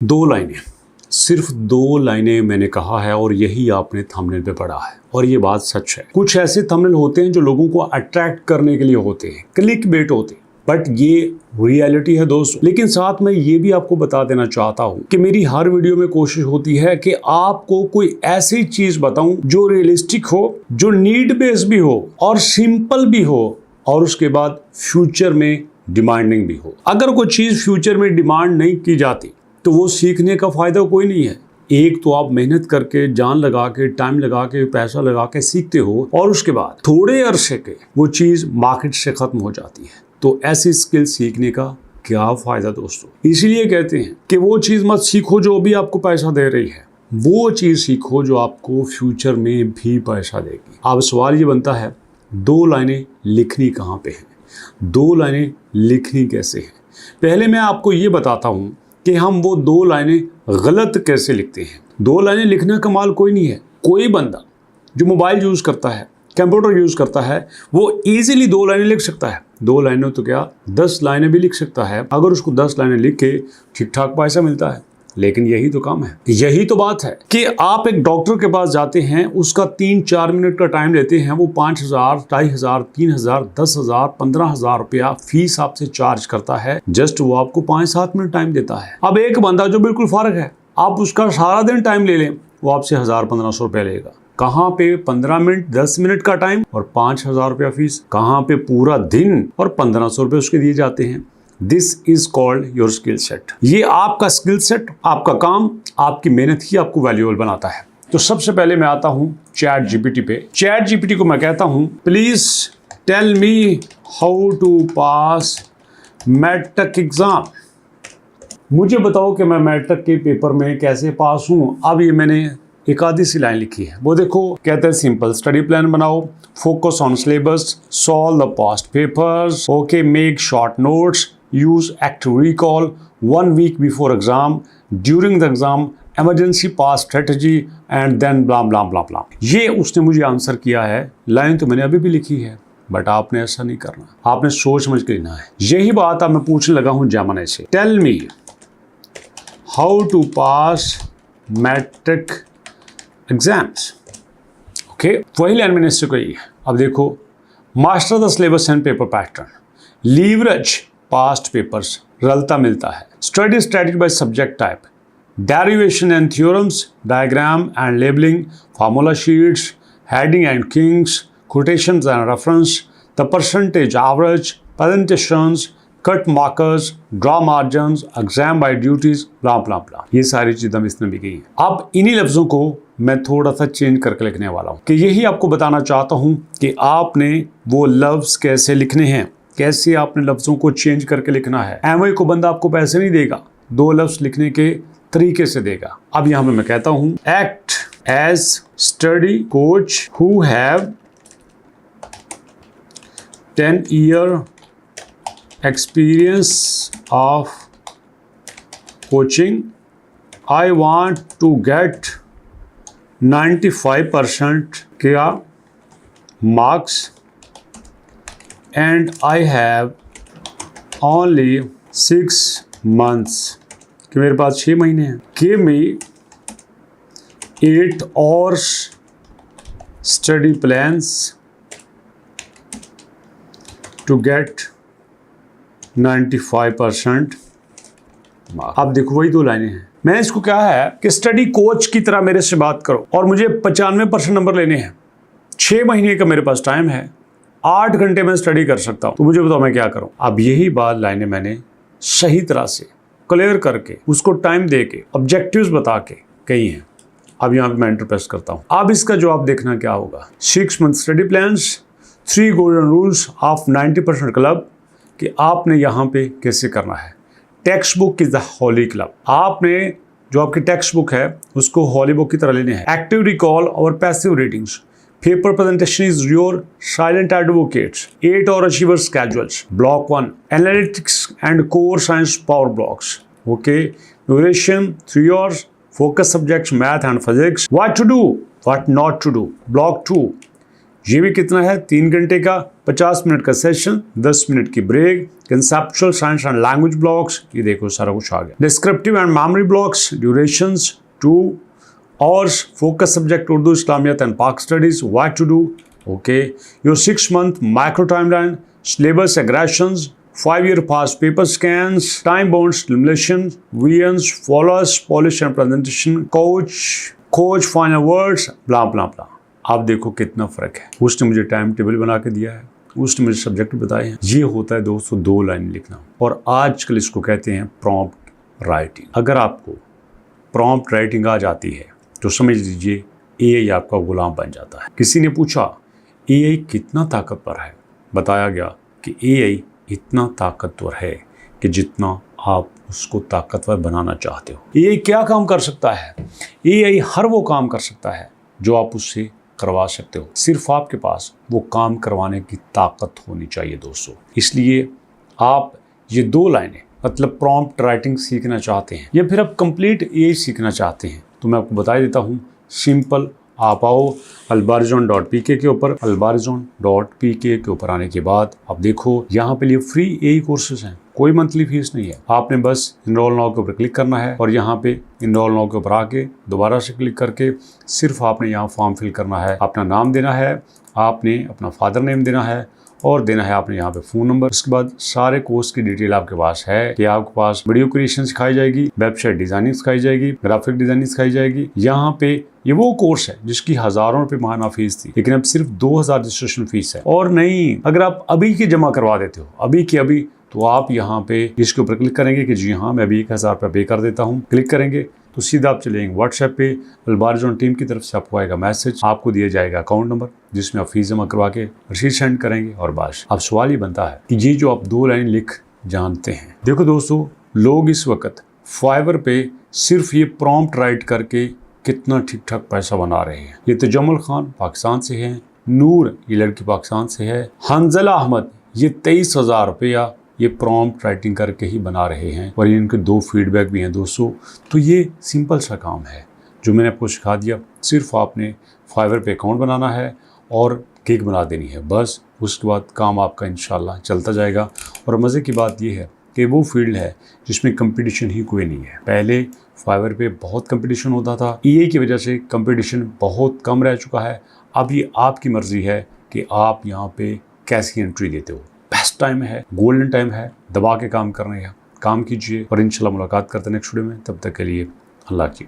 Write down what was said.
दो लाइनें, सिर्फ दो लाइनें मैंने कहा है और यही आपने थंबनेल पे पढ़ा है और ये बात सच है। कुछ ऐसे थंबनेल होते हैं जो लोगों को अट्रैक्ट करने के लिए होते हैं, क्लिक बेट होते हैं, बट ये रियलिटी है दोस्तों। लेकिन साथ में ये भी आपको बता देना चाहता हूँ कि मेरी हर वीडियो में कोशिश होती है कि आपको कोई ऐसी चीज बताऊं जो रियलिस्टिक हो, जो नीड बेस भी हो और सिंपल भी हो और उसके बाद फ्यूचर में डिमांडिंग भी हो। अगर कोई चीज फ्यूचर में डिमांड नहीं की जाती तो वो सीखने का फायदा कोई नहीं है। एक तो आप मेहनत करके, जान लगा के, टाइम लगा के, पैसा लगा के सीखते हो और उसके बाद थोड़े अरसे के वो चीज मार्केट से खत्म हो जाती है। तो ऐसी स्किल सीखने का क्या फायदा दोस्तों। इसीलिए कहते हैं कि वो चीज मत सीखो जो अभी आपको पैसा दे रही है, वो चीज सीखो जो आपको फ्यूचर में भी पैसा देगी। अब सवाल ये बनता है, दो लाइनें लिखनी कहाँ पे है, दो लाइनें लिखनी कैसे है। पहले मैं आपको ये बताता हूँ कि हम वो दो लाइनें गलत कैसे लिखते हैं। दो लाइनें लिखना कमाल कोई नहीं है। कोई बंदा जो मोबाइल यूज करता है, कंप्यूटर यूज करता है, वो इजीली दो लाइनें लिख सकता है। दो लाइनें तो क्या 10 लाइनें भी लिख सकता है अगर उसको 10 लाइनें लिख के ठीक ठाक पैसा मिलता है। लेकिन यही तो काम है, यही तो बात है कि आप एक डॉक्टर के पास जाते हैं, उसका 3-4 मिनट का टाइम लेते हैं, वो 5,000, 2,500, 3,000, 10,000, 15,000 रुपया फीस आपसे चार्ज करता है। जस्ट वो आपको 5-7 मिनट टाइम देता है। अब एक बंदा जो बिल्कुल फारग है, आप उसका सारा दिन टाइम ले लें, वो आपसे 1,000-1,500 रुपया लेगा। कहाँ पे 15 मिनट 10 मिनट का टाइम और 5,000 रुपया फीस, कहाँ पे पूरा दिन और 1,500 रुपये उसके दिए जाते हैं। This is called your skill set. ये आपका स्किल सेट, आपका काम, आपकी मेहनत ही आपको वैल्यूएबल बनाता है। तो सबसे पहले मैं आता हूं चैट जीपीटी पे। चैट जीपीटी को मैं कहता हूं, please tell me how to pass matric exam. मुझे बताओ कि मैं मैट्रिक के पेपर में कैसे पास हूं। अब ये मैंने एक आधी सी लाइन लिखी है, वो देखो। कहते हैं सिंपल स्टडी प्लान बनाओ, focus on syllabus, solve the past papers, okay, make short notes, use active recall 1 week before exam, during the exam, emergency pass strategy and then blah blah blah blah। ये उसने मुझे answer किया है। Line तो मैंने अभी भी लिखी है, बट आपने ऐसा नहीं करना, आपने सोच समझ के लेना है। यही बात अब मैं पूछने लगा हूं जमाने से। Tell me how to pass matric exams. Okay, वही लाइन मैंने इससे कही है। अब देखो, master the syllabus and paper pattern, leverage past papers, रलता मिलता है, study strategy by subject type, derivation and theorems, diagram and labelling, formula sheets, heading and kings, quotations and reference, the percentage average, presentations, cut markers, draw margins, exam by duties, blah blah blah. ये सारी चीजें इसमें भी गई हैं। अब इन्हीं लफ्जों को मैं थोड़ा सा चेंज करके लिखने वाला हूँ कि यही आपको बताना चाहता हूँ कि आपने वो लफ्ज कैसे लिखने हैं, कैसे आपने लफ्जों को चेंज करके लिखना है। एमओए को बंदा आपको पैसे नहीं देगा, दो लफ्ज लिखने के तरीके से देगा। अब यहां पे मैं कहता हूं, act as study coach who have 10 year experience of coaching. I want to get 95% क्या marks and I have only 6 months, कि मेरे पास 6 महीने हैं। Give me 8 hours study plans to get 95% mark। अब देखो, वही दो लाइनें हैं। मैंने इसको क्या है कि स्टडी कोच की तरह मेरे से बात करो और मुझे 95% नंबर लेने हैं। 6 महीने का मेरे पास टाइम है, 8 घंटे में स्टडी कर सकता हूं, तो मुझे बताओ मैं क्या करूं। अब यही बात लाइनें मैंने सही तरह से क्लियर करके, उसको टाइम दे के, ऑब्जेक्टिव्स बता के कही हैं। अब यहां पे मैं एंटर प्रेस करता हूं। अब इसका जवाब देखना क्या होगा। 6 month study plans, 3 golden rules of 90% club, कि आपने यहाँ पे कैसे करना है। Text book is the Holi club. आपने जो आपकी टेक्स्ट बुक है उसको हॉली बुक की तरह लेने हैं। एक्टिव रिकॉल और passive readings, paper presentation is your silent advocates, 8 hour achiever schedules, block 1, analytics and core science power blocks, okay, duration 3 hours, focus subjects math and physics, what to do, what not to do, block 2, ये भी कितना है 3 घंटे का, 50 minute का session, 10 minute की break, conceptual science and language blocks, ये देखो सारा कुछ आ गया। Descriptive and memory blocks, durations 2 hours, focus subject Urdu, Islamiyat and Pak studies, what to do, okay, your 6-month macro timeline, syllabus aggressions, 5-year past paper scans, time bound stimulations, VNs, follows, polish and presentation, coach final words, blah blah blah। आप देखो कितना फर्क है। उसने मुझे time table बना के दिया है, उसने मुझे सब्जेक्ट बताए हैं। ये होता है दोस्तों 2 लाइन लिखना, और आजकल इसको कहते हैं प्रॉम्प्ट राइटिंग। अगर आपको प्रॉम्प्ट राइटिंग आ जाती है तो समझ लीजिए एआई आपका गुलाम बन जाता है। किसी ने पूछा एआई कितना ताकतवर है, बताया गया कि एआई इतना ताकतवर है कि जितना आप उसको ताकतवर बनाना चाहते हो। एआई क्या काम कर सकता है? एआई हर वो काम कर सकता है जो आप उससे करवा सकते हो, सिर्फ आपके पास वो काम करवाने की ताकत होनी चाहिए दोस्तों। इसलिए आप ये 2 लाइनें मतलब प्रॉम्प्ट राइटिंग सीखना चाहते हैं या फिर आप कंप्लीट एआई सीखना चाहते हैं तो मैं आपको बता देता हूँ। सिंपल, आप आओ albarzon.pk के ऊपर, albarzon.pk के ऊपर आने के बाद आप देखो यहाँ पे लिए फ्री एआई कोर्सेज हैं, कोई मंथली फीस नहीं है। आपने बस इनरोल नाउ के ऊपर क्लिक करना है और यहाँ पे इनरोल नाउ के ऊपर आके दोबारा से क्लिक करके सिर्फ आपने यहाँ फॉर्म फिल करना है, अपना नाम देना है, आपने अपना फादर नेम देना है और देना है आपने यहाँ पे फ़ोन नंबर। उसके बाद सारे कोर्स की डिटेल आपके पास है कि आपके पास वीडियो क्रिएशन सिखाई जाएगी, वेबसाइट डिजाइनिंग सिखाई जाएगी, ग्राफिक डिजाइनिंग सिखाई जाएगी। यहाँ पे ये वो कोर्स है जिसकी हज़ारों रुपए माहाना फीस थी, लेकिन अब सिर्फ 2000 रजिस्ट्रेशन फीस है। और नहीं, अगर आप अभी की जमा करवा देते हो, अभी की अभी, तो आप यहाँ पे इसके ऊपर क्लिक करेंगे कि जी हाँ मैं अभी 1000 रुपये पे कर देता हूँ। क्लिक करेंगे तो सीधा आप चलेंगे व्हाट्सएप पे, अलबार्जोन टीम की तरफ से आपको आएगा मैसेज, आपको दिया जाएगा अकाउंट नंबर जिसमें आप फीस जमा करवा के रसीद सेंड करेंगे और बस। अब सवाल ही बनता है कि ये जो आप 2 लाइन लिख जानते हैं। देखो दोस्तों, लोग इस वक्त फाइवर पे सिर्फ ये प्रॉम्प्ट राइट करके कितना ठीक ठाक पैसा बना रहे हैं। ये तो जमल खान पाकिस्तान से है, नूर ये लड़की पाकिस्तान से है, हंजला अहमद ये 23,000 रुपया ये प्रॉम्प्ट राइटिंग करके ही बना रहे हैं और इनके 2 फीडबैक भी हैं दोस्तों। तो ये सिंपल सा काम है जो मैंने आपको सिखा दिया। सिर्फ आपने फाइवर पे अकाउंट बनाना है और गिग बना देनी है, बस। उसके बाद काम आपका इंशाल्लाह चलता जाएगा। और मज़े की बात ये है कि वो फील्ड है जिसमें कंपटीशन ही कोई नहीं है। पहले फाइवर पे बहुत कंपटीशन होता था, एआई की वजह से कंपटीशन बहुत कम रह चुका है। अब ये आपकी मर्ज़ी है कि आप यहाँ पे कैसी एंट्री देते हो। बेस्ट टाइम है, गोल्डन टाइम है, दबा के काम करने का काम कीजिए और इंशाल्लाह मुलाकात करते हैं नेक्स्ट वीडियो में। तब तक के लिए अल्लाह की